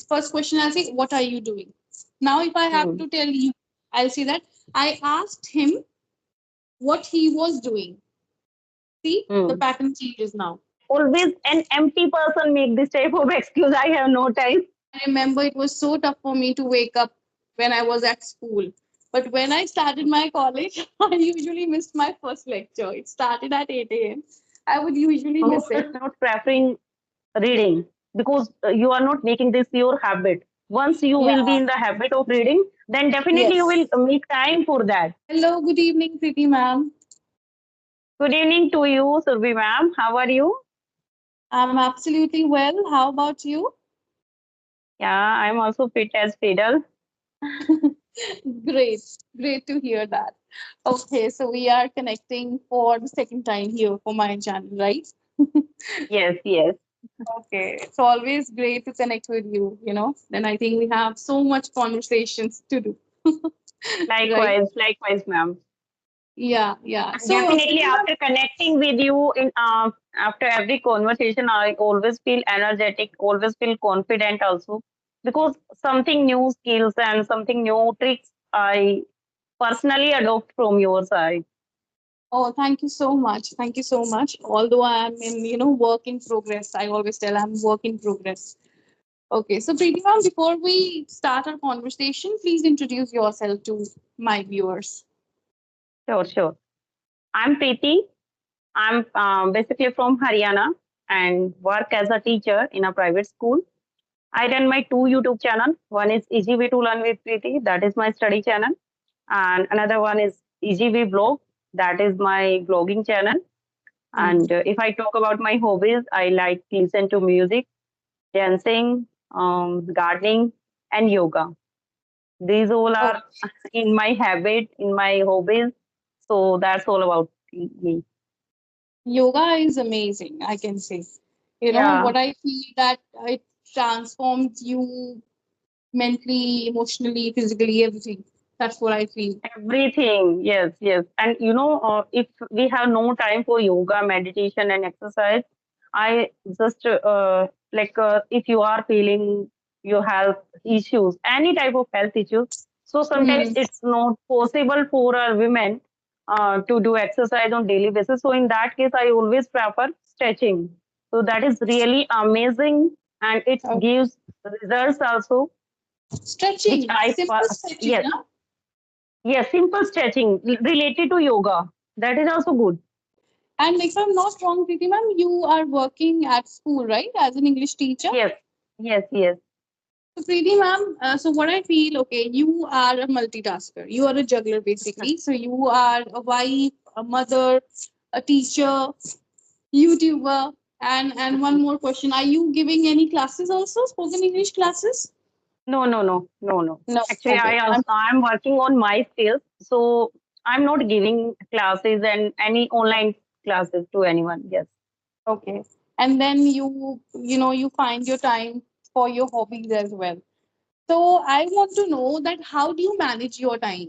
first question I'll say, what are you doing? Now, if I have Hmm. to tell you, I'll say that I asked him what he was doing. See, the Hmm. pattern changes now. Always an empty person make this type of excuse. I have no time. I remember it was so tough for me to wake up when I was at school. But when I started my college, I usually missed my first lecture. It started at 8 a.m. I would usually You miss are it. not preferring reading because you are not making this your habit. Once you Yeah. will be in the habit of reading, then definitely you will Yes. make time for that. Hello, good evening, Preeti ma'am. Good evening to you, Surbhi ma'am. How are you? I'm absolutely well. How about you? Yeah, I'm also fit as fiddle. Great. Great to hear that. Okay, so we are connecting for the second time here for my channel, right? Yes, yes. Okay, it's always great to connect with you, Then I think we have so much conversations to do, right? Likewise, likewise, ma'am. Yeah, yeah. So, Definitely, after connecting with you in after every conversation, I always feel energetic, always feel confident also because something new skills and something new tricks I personally adopt from your side. oh, thank you so much. Thank you so much. Although I'm in, work in progress, I always tell I'm work in progress. Okay, so Preeti ma'am, before we start our conversation, please introduce yourself to my viewers. Sure, sure. I'm Preeti. I'm basically from Haryana and work as a teacher in a private school. I run my two YouTube channel. One is Easy Way to Learn with Preeti. That is my study channel. And another one is Easy Way Blog. That is my blogging channel. Hmm. And if I talk about my hobbies, I like listen to music, dancing, gardening, and yoga. These all Oh, are in my habit, in my hobbies. So that's all about me. yoga is amazing, I can say. Yeah, What I feel that it transforms you mentally, emotionally, physically, everything. That's what I feel. everything. Yes, yes. And if we have no time for yoga, meditation, and exercise, I just if you are feeling your health issues, any type of health issues, so sometimes Hmm. it's not possible for a women to do exercise on daily basis. So in that case, I always prefer stretching. So that is really amazing, and it Oh, gives results also, which stretching, I simple stretching, yes. huh? Yes, simple stretching related to yoga. That is also good. And if I'm not wrong, Preeti ma'am, you are working at school, right, as an English teacher? Yes, yes, yes. So, Preeti ma'am, so what I feel, okay, you are a multitasker. You are a juggler, basically. So, you are a wife, a mother, a teacher, YouTuber, and one more question: are you giving any classes also, spoken English classes? No, no, no, no, no. No. Actually, Okay. I'm working on my skills, so I'm not giving classes and any online classes to anyone. Yes. Okay. And then you find your time for your hobbies as well. So I want to know that how do you manage your time?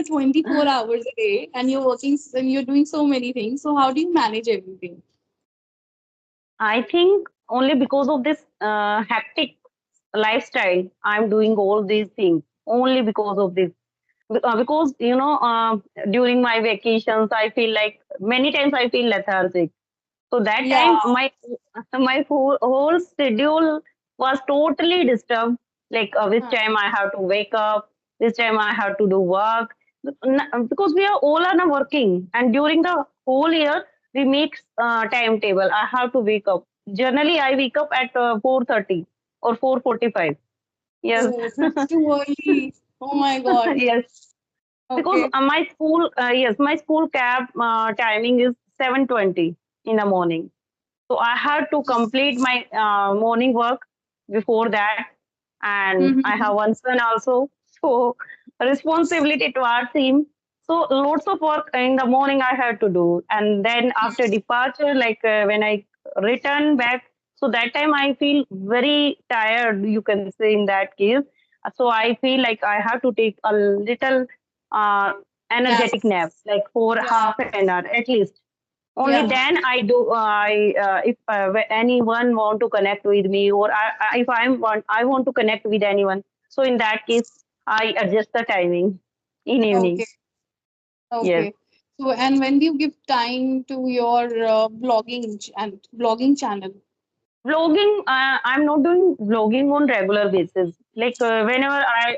24 hours a day, and you're working and you're doing so many things. So how do you manage everything? I think only because of this hectic lifestyle, I'm doing all these things. Only because of this. Because during my vacations, I feel like many times I feel lethargic. So that Yeah. time, my whole schedule was totally disturbed. Like which Huh. time I have to wake up, which time I have to do work, because we are all are now working, and during the whole year we make timetable. I have to wake up. Generally, I wake up at 4:30 or 4:45. Yes, Oh, that's too early. Oh my God. yes. Because Okay. my school cab timing is 7:20 in the morning. So I had to complete my morning work before that, and I Mm-hmm. have one son also. So responsibility towards him. So lots of work in the morning I had to do, and then after departure, like when I return back, so that time I feel very tired. You can say in that case. So I feel like I have to take a little uh, Yeah. energetic nap, like for Yeah. half an hour at least. Only Yeah. then I do. I if anyone want to connect with me, or if I want to connect with anyone. So in that case, I adjust the timing in evening. Okay. Yes. Okay. So, and when do you give time to your and blogging channel? Vlogging, I'm not doing vlogging on regular basis. Like whenever I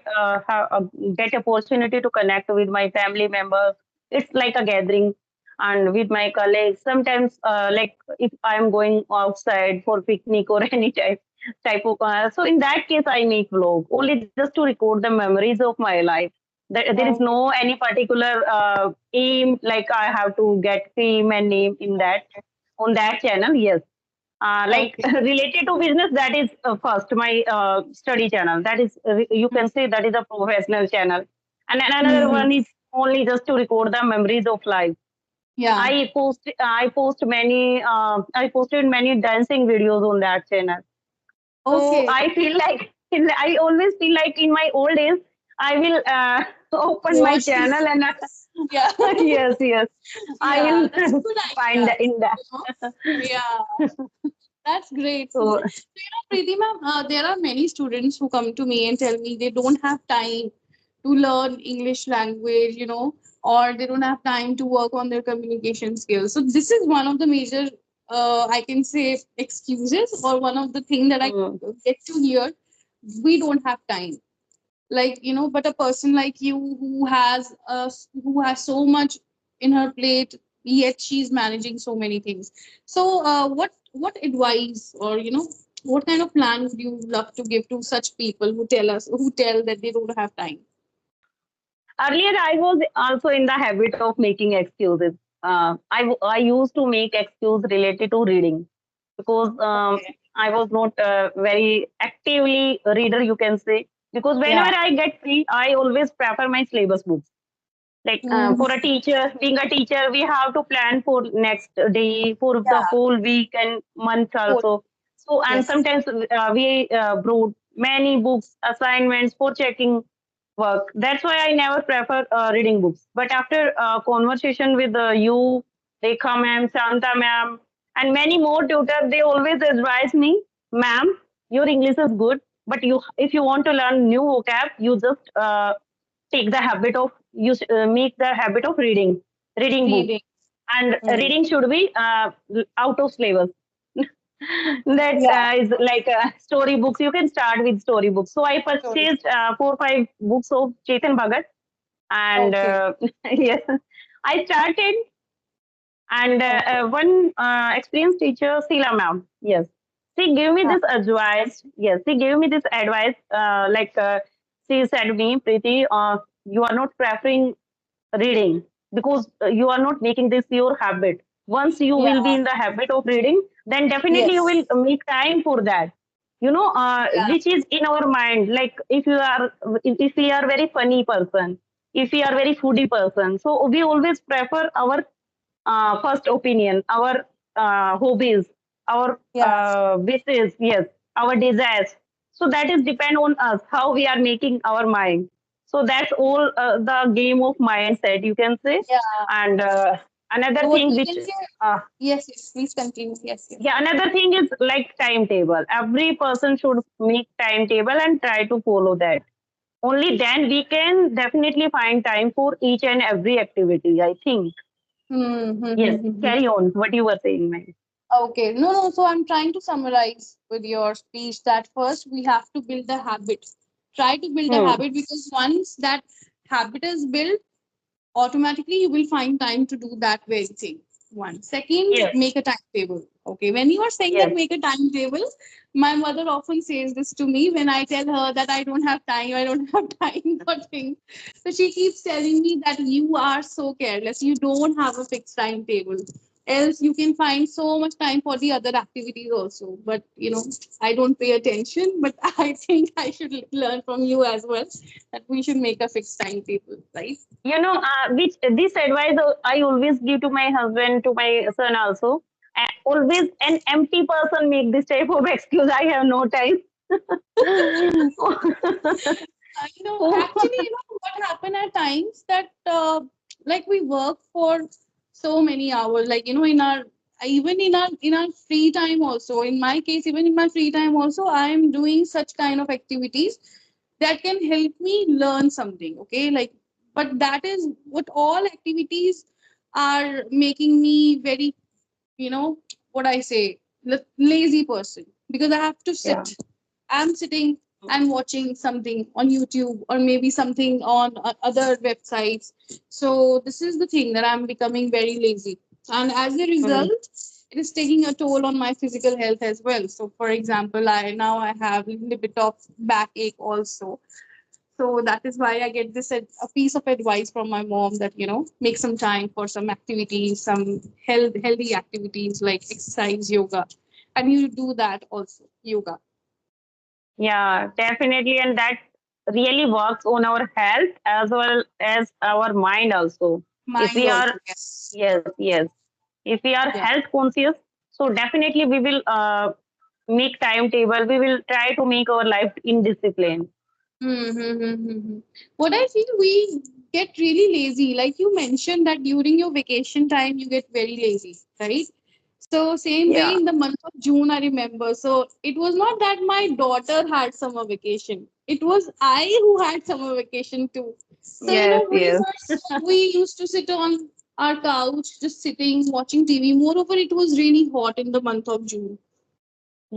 get opportunity to connect with my family members, it's like a gathering, and with my colleagues. Sometimes, like if I'm going outside for picnic or any type of, so in that case, I make vlog only just to record the memories of my life. There is Okay. no any particular aim like I have to get fame and name in that on that channel. Yes, like Okay. related to business, that is first my study channel, that is you can say that is a professional channel, and then another Mm-hmm. one is only just to record the memories of life. Yeah. I posted many dancing videos on that channel. So Okay. I feel like I always feel like in my old days I will open my Watch channel this. and Yeah. yes, yes, I Yeah. will That's a good find idea. in that. You know? Yeah. That's great. So, So Preeti ma'am, there are many students who come to me and tell me they don't have time to learn English language, or they don't have time to work on their communication skills. So this is one of the major, I can say, excuses, or one of the thing that I mm, get to hear. We don't have time. Like, but a person like you who has so much in her plate, yet she's managing so many things. So, what advice, or what kind of plan would you love to give to such people who tell that they don't have time? earlier, I was also in the habit of making excuses. I used to make excuse related to reading because Okay. I was not very actively a reader, you can say. Because Yeah. whenever I get free, I always prefer my syllabus books. Like Mm, for a teacher, being a teacher, we have to plan for next day, for the yeah. whole week and month Cool. also. So and Yes. sometimes we brought many books, assignments for checking work. That's why I never prefer reading books. But after conversation with you, Rekha ma'am, Shanta ma'am, and many more tutors, they always advise me, ma'am, your English is good, but you if you want to learn new vocab, you just take the habit of make the habit of reading book, Reading. and Mm. reading should be out of syllabus. That Yeah. is like story books. You can start with story books. So I Sorry. purchased 4 5 books of Chetan Bhagat, and Okay. yes, I started. And Okay. one experienced teacher, Sila ma'am, yes, she gave me Ah, this advice. Yes, she gave me this advice. She said me, Preeti, you are not preferring reading because you are not making this your habit. Once you yeah. will be in the habit of reading, then definitely you Yes. will make time for that. Yeah. Which is in our mind. Like if we are very funny person, if we are very foodie person, so we always prefer our first opinion, our hobbies, our Yeah. wishes, yes, our desires. So that is depend on us how we are making our mind. So that's all the game of mindset, you can say. Yeah. And another So what thing we which can say? uh, Yes, yes. Please continue. Yes, yes. yeah, another thing is like timetable. Every person should make timetable and try to follow that. Only then we can definitely find time for each and every activity, I think. Yes, Mm-hmm. carry on what you were saying, man. Okay. No, no. So I'm trying to summarize with your speech that first we have to build a habit. Try to build a Hmm. habit, because once that habit is built, automatically you will find time to do that very thing. One. Second, Yes, make a timetable. Okay. When you are saying that yes. make a timetable, my mother often says this to me when I tell her that I don't have time for things. So she keeps telling me that you are so careless. You don't have a fixed timetable. Else you can find so much time for the other activities also. But I don't pay attention. But I think I should learn from you as well that we should make a fixed timetable, right? Which this advice I always give to my husband, to my son also. Always an empty person make this type of excuse. I have no time. Actually, what happened at times that like we work for so many hours, like in our, even in our free time also. In my case, even in my free time also, I am doing such kind of activities that can help me learn something. Okay, like, but that is what all activities are making me very, what I say, lazy person, because I have to Yeah. sit. I'm sitting and watching something on YouTube, or maybe something on other websites. So this is the thing, that I'm becoming very lazy, and as a Mm. result, it is taking a toll on my physical health as well. So, for example, I have a little bit of backache also. So that is why I get this a piece of advice from my mom, that make some time for some activities, some healthy activities like exercise, yoga, and you do that also, yoga. Yeah, definitely. And that really works on our health as well as our mind also. If Mind we also, are, yes. yes, yes. If we are Yeah. health conscious, so definitely we will make timetable. We will try to make our life in discipline. Mm-hmm. What I feel, we get really lazy. Like you mentioned that during your vacation time, you get very lazy, right? So same way Yeah. in the month of June, I remember. So it was not that my daughter had summer vacation. It was I who had summer vacation too. So Yes, yes. we used to sit on our couch, just sitting, watching TV. Moreover, it was really hot in the month of June.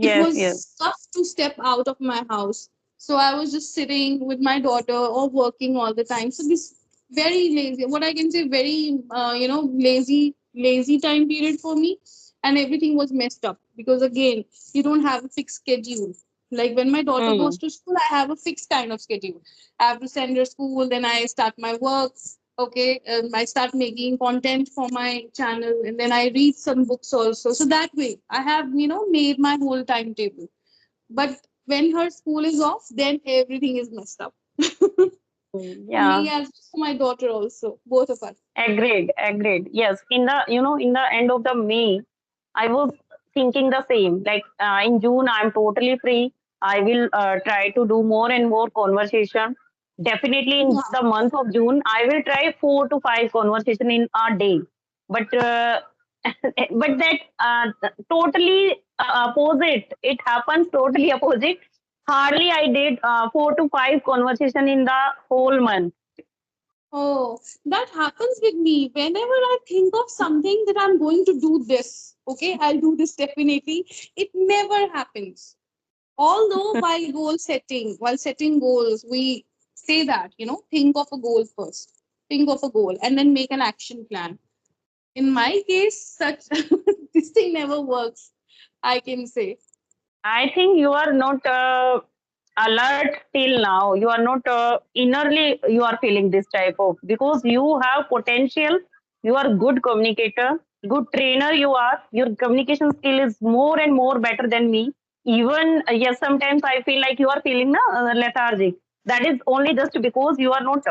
It Yes, yes. was tough to step out of my house. So I was just sitting with my daughter or working all the time. So this very lazy, what I can say, very lazy time period for me, and everything was messed up because again, you don't have a fixed schedule. Like when my daughter goes Mm. to school, I have a fixed kind of schedule. I have to send her school, then I start my work. Okay, I start making content for my channel, and then I read some books also. So that way, I have made my whole timetable. But when her school is off, then everything is messed up. For Yeah. me as for my daughter also, both of us. Agreed, agreed. Yes, in the in the end of the May, I was thinking the same. Like in June, I'm totally free. I will try to do more and more conversation. Definitely in Yeah. the month of June, I will try 4 to 5 conversation in a day. But but that totally opposite. It happens totally opposite. Hardly I did 4 to 5 conversation in the whole month. Oh, that happens with me. Whenever I think of something that I'm going to do this, okay, I'll do this definitely. It never happens. Although while setting goals, we say that, think of a goal first. Think of a goal and then make an action plan. In my case, such this thing never works, I can say. I think you are not alert till now. You are not innerly. You are feeling this type of because you have potential. You are good communicator, good trainer. You are your communication skill is more and more better than me. Even yes, sometimes I feel like you are feeling lethargic. That is only just because you are not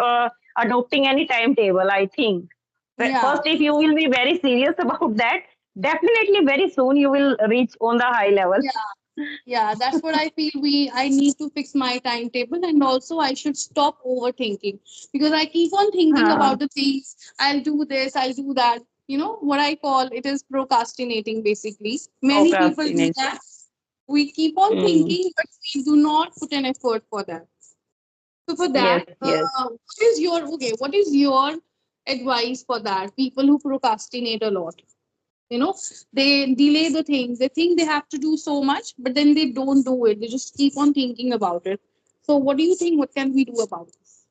adopting any timetable. I think. Yeah. First, if you will be very serious about that, definitely very soon you will reach on the high level. Yeah. Yeah, that's what I feel. I need to fix my timetable, and also I should stop overthinking, because I keep on thinking Uh, about the things. I'll do this, I'll do that. What I call it is procrastinating basically. Many people do Procrastination. that. We keep on Mm. thinking, but we do not put an effort for that. So for Yes, that, yes. what is your advice for that? People who procrastinate a lot, you know, they delay the things. They think they have to do so much, but then they don't do it. They just keep on thinking about it. So what do you think? What can we do about this?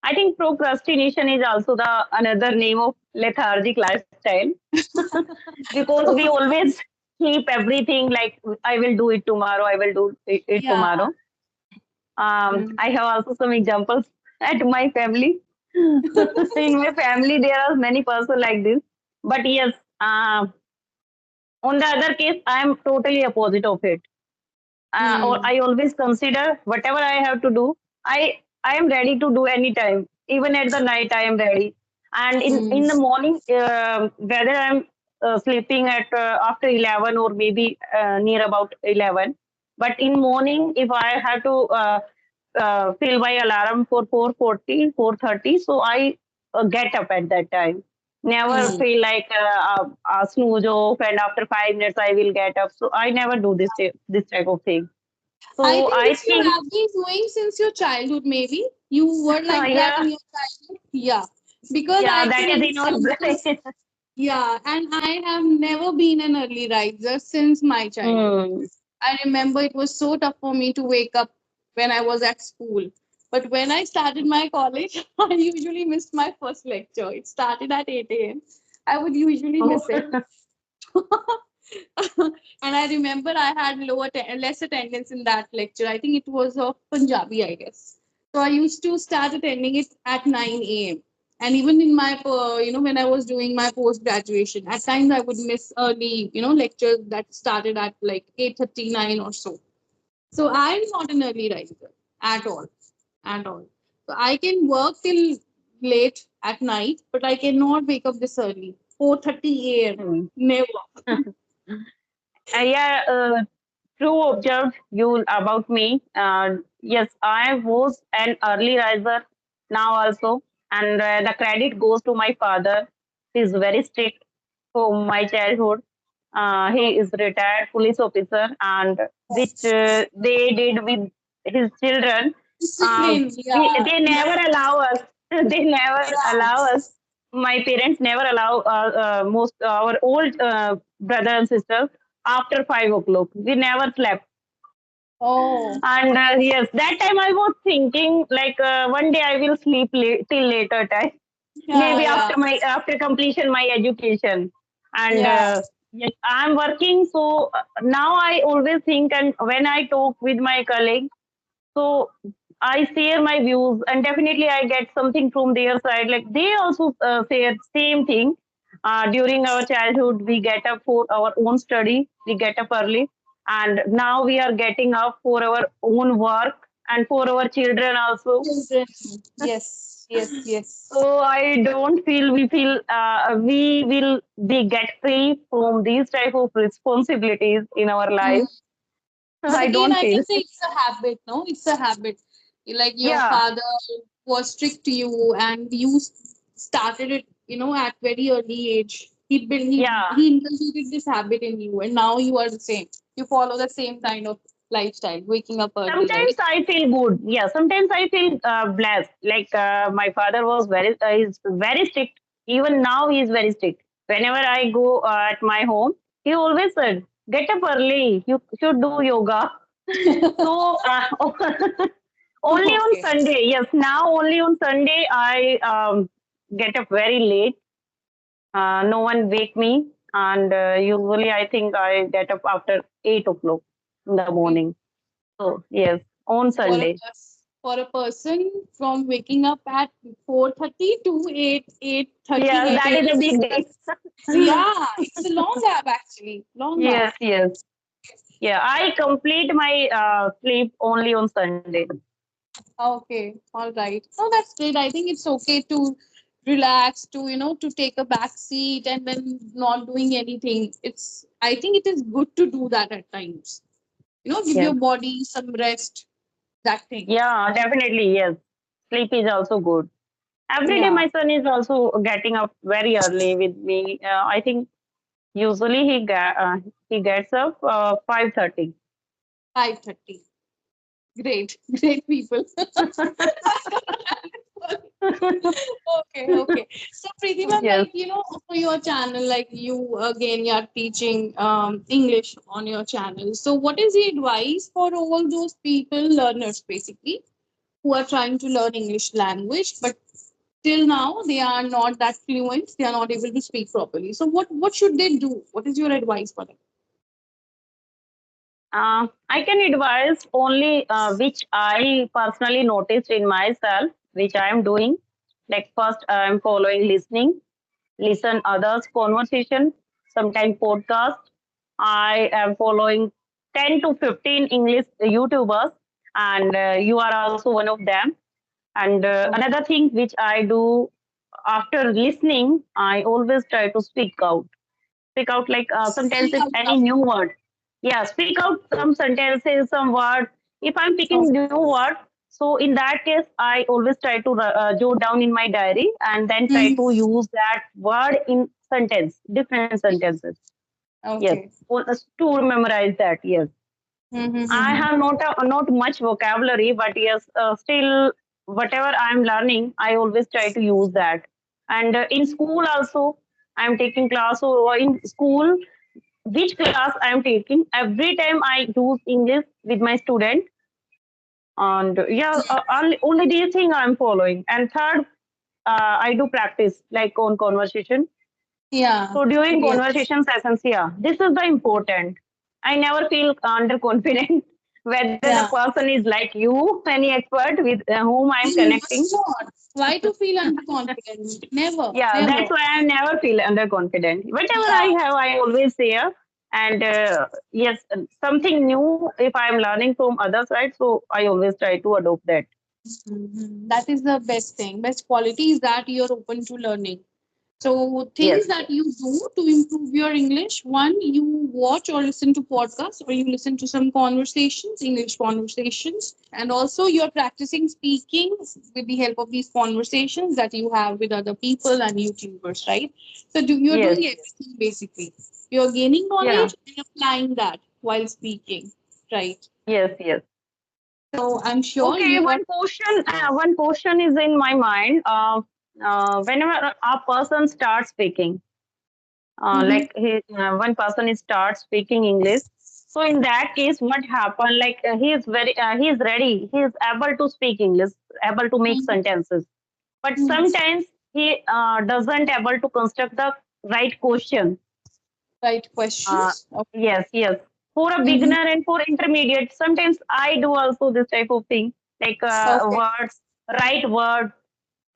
I think procrastination is also the another name of lethargic lifestyle because we always keep everything like I will do it tomorrow. I will do it Yeah. tomorrow. Mm. I have also some examples at my family. In my family, there are many person like this. But yes, on the other case, I am totally opposite of it. Or Mm. I always consider whatever I have to do. I am ready to do anytime. Even at the night, I am ready. And in Mm. the morning, whether I'm sleeping at after 11 or maybe near about 11, but in morning, if I have to fill my alarm for 4:40, 4:30, so I get up at that time Never Hmm. feel like a snooze off, and after 5 minutes I will get up. So I never do this type of thing. I So think I this you think, have been doing since your childhood, maybe. You were like that yeah, in your childhood. Yeah. Because yeah, I that can is in our understand because, brain. yeah, and I have never been an early riser since my childhood. Hmm. I remember it was so tough for me to wake up when I was at school. But when I started my college, I usually missed my first lecture. It started at 8 a.m. I would usually Oh. miss it. And I remember I had less attendance in that lecture. I think it was of Punjabi, I guess. So I used to start attending it at 9 a.m. And even in my, when I was doing my post graduation, at times I would miss early, lectures that started at like 8:39 or so. So I'm not an early riser at all, at all. So I can work till late at night, but I cannot wake up this early. 4:30 a.m. Hmm. Never. Yeah, true observed you about me. Yes, I was an early riser now also, and the credit goes to my father. He's very strict from my childhood. He is retired police officer, and which they did with his children. Discipline, yeah, They never allow us. They never yeah. allow us. My parents never allow most our old brother and sisters after 5 o'clock. We never slept. Oh, And yes, that time I was thinking like one day I will sleep till later time, yeah, maybe yeah, after completion my education. And yeah. yes, I'm working, so now I always think, and when I talk with my colleague, so I share my views, and definitely I get something from their side. Like they also say same thing. During our childhood, we get up for our own study. We get up early, and now we are getting up for our own work and for our children also. Children. Yes, yes, yes. So I don't feel we will be get free from these type of responsibilities in our Hmm. life. But I again, don't I can feel. say it's a habit, no? It's a habit. Like your Yeah, father was strict to you, and you started it, at very early age. yeah. He inculcated this habit in you, and now you are the same. You follow the same kind of lifestyle, waking up early, Sometimes right? I feel good. Yeah, sometimes I feel blessed. Like my father was is very strict. Even now he is very strict. Whenever I go at my home, he always said, "Get up early. You should do yoga." So only on Okay. Sunday. Yes, now only on Sunday I get up very late. No one wake me, and usually I think I get up after 8 o'clock in the morning. So yes, on for a Sunday. for a person from waking up at 4:30 to 8:30 Yes, 8 that is a.m. a big day. Yeah, it's a long gap actually. Long gap. Yes, yes. Yeah, I complete my sleep only on Sunday. Okay, all right. Oh, that's great. I think it's okay to relax, to take a back seat and then not doing anything. I think it is good to do that at times. Give Yes. your body some rest, that thing. Yeah, definitely. Yes. Sleep is also good. Every day, Yeah, my son is also getting up very early with me. I think usually he gets up 5:30. 5:30. Great, great people. Okay, okay. So Preeti ma'am, Yes. like for your channel, like you again, you're teaching English on your channel. So what is the advice for all those people, learners basically, who are trying to learn English language, but till now they are not that fluent, they are not able to speak properly. So what should they do? What is your advice for them? I can advise only which I personally noticed in myself, which I am doing. Like first, I am following listening, listen others' conversation, sometimes podcast. I am following 10 to 15 English YouTubers, and you are also one of them. And another thing which I do after listening, I always try to speak out like sometimes Speak it's out any loud. new word. Yeah, speak out some sentences, some words. If I'm picking Okay. new word, So in that case, I always try to jot down in my diary and then try Mhm. to use that word in sentence, different sentences. Yes, Okay. to memorize that. Yes, I Mm-hmm. have not much vocabulary, but yes, still whatever I'm learning, I always try to use that. And in school also, I'm taking class or in school, which class I'm taking. Every time I use English with my student, and yeah, only these thing I'm following. And third, I do practice like on conversation. Yeah. So during Yes. conversation sessions, yeah, this is the important. I never feel underconfident whether the Yeah. person is like you, any expert with whom I'm Must connecting. not. Why to feel underconfident? Never. Yeah, Never. that's why I never feel underconfident. Whatever I Yeah. have, I always share. And yes, something new if I'm learning from other side, so I always try to adopt that. Mhm. That is the best thing. Best quality is that you're open to learning. So Yes, things that you do to improve your English, one, you watch or listen to podcasts or you listen to some conversations, English conversations, and also you're practicing speaking with the help of these conversations that you have with other people and YouTubers, right? So you're yes, doing everything basically. You're gaining yeah, knowledge and applying that while speaking, right? yes, yes. So I'm sure Okay, you are. one question is in my mind. Whenever a person starts speaking, Mhm. one person is starts speaking English. So in that case, what happened? Like he is ready, he is able to speak English, able to make Mhm. sentences. But Mhm. sometimes he doesn't able to construct the right question. Right Uh, questions. Okay. yes, yes. For a Mhm. beginner and for intermediate, sometimes I do also this type of thing. Like Okay. words, right word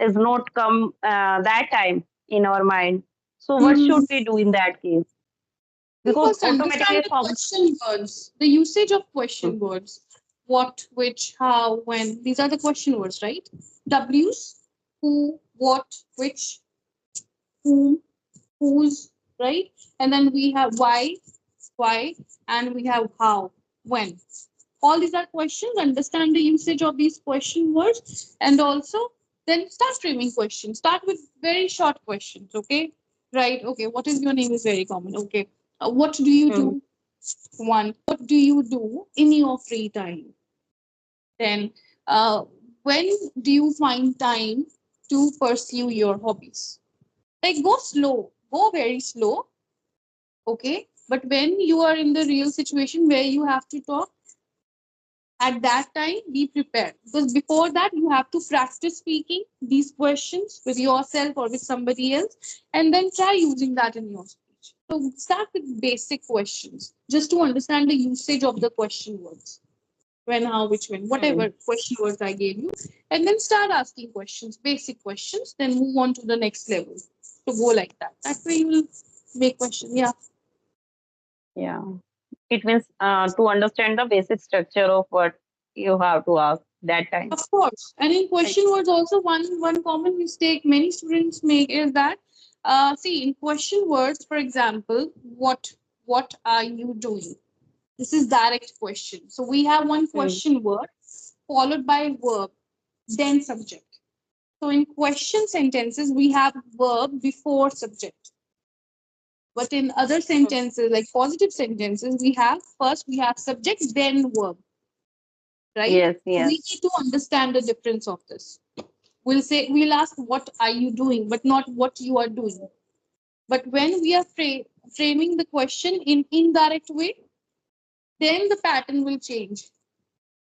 is not come that time in our mind. So what Mhm. should we do in that case? You Because first understand automatically the from question words, the usage of question words. What, which, how, when. These are the question words, right? W's, who, what, which, whom, whose, right? And then we have why, and we have how, when. All these are questions. Understand the usage of these question words, and also then start framing questions. Start with very short questions, okay? Right? Okay. What is your name is very common. Okay. What do you mm, do? One. What do you do in your free time? Then, when do you find time to pursue your hobbies? Like go slow, go very slow, okay? But when you are in the real situation where you have to talk, at that time be prepared, because before that you have to practice speaking these questions with yourself or with somebody else, and then try using that in your speech. So start with basic questions just to understand the usage of the question words, when, how, which, when, mm, whatever question words I gave you, and then start asking questions, basic questions, then move on to the next level. To go like that, that way you will make question. Yeah. yeah, it means to understand the basic structure of what you have to ask that time. Of course. And in Right. question words, also one common mistake many students make is that, see, in question words, for example, what are you doing? This is direct question. So we have one Mm, question word followed by verb, then subject. So in question sentences, we have verb before subject. But in other mm. sentences, like positive sentences, we have subject, then verb, right? Yes, So yes. we need to understand the difference of this. We'll ask what are you doing, but not what you are doing. But when we are framing the question in indirect way, then the pattern will change.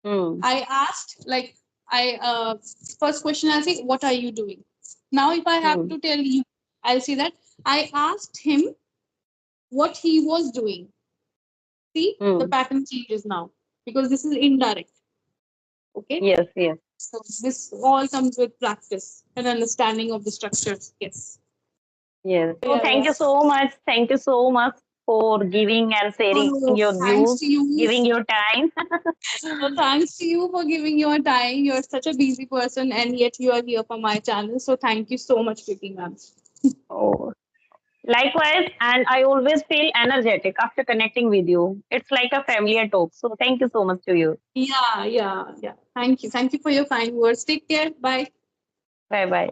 Mm, I asked, like, I first question I'll say, what are you doing? Now if I have mm, to tell you, I'll say that I asked him what he was doing. See, the mm. pattern changes now because this is indirect. Okay. Yes, yes, So this all comes with practice and understanding of the structures. Yes. yes. So Yeah, thank yeah. you so much. Thank you so much for giving and sharing Oh, your thanks views, to you. giving your time. So thanks to you for giving your time. You're such a busy person, and yet you are here for my channel. So thank you so much, Vicky ma'am. Oh, Likewise, and I always feel energetic after connecting with you. It's like a familiar talk. So thank you so much to you. Yeah, yeah, yeah. Thank you. Thank you for your kind words. Take care. Bye. Bye bye.